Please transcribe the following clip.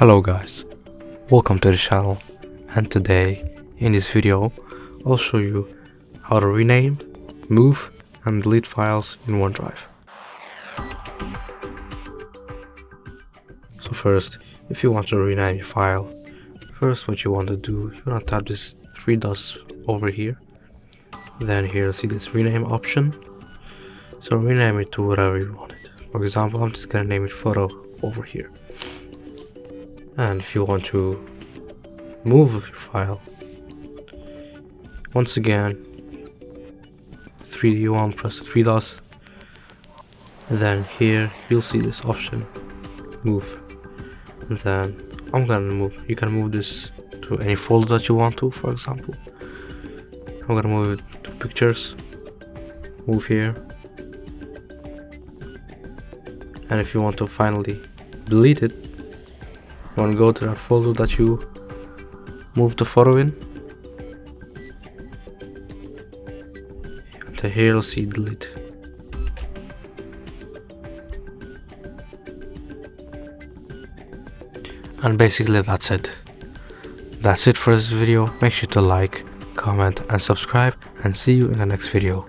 Hello guys, welcome to the channel, and today in this video I'll show you how to rename, move and delete files in OneDrive. So first, if you want to rename your file, first what you want to do, you want to tap this three dots over here, then here see this rename option. So rename it to whatever you want it. For example, I'm just gonna name it photo over here. And if you want to move your file, once again you want to press the three dots, and then here you'll see this option move, and then I'm gonna move. You can move this to any folder that you want to. For example, I'm gonna move it to pictures, move here, and if you want to finally delete it, you want to go to that folder that you moved the photo in, and here you'll see delete. And basically that's it. That's it for this video. Make sure to like, comment and subscribe, and see you in the next video.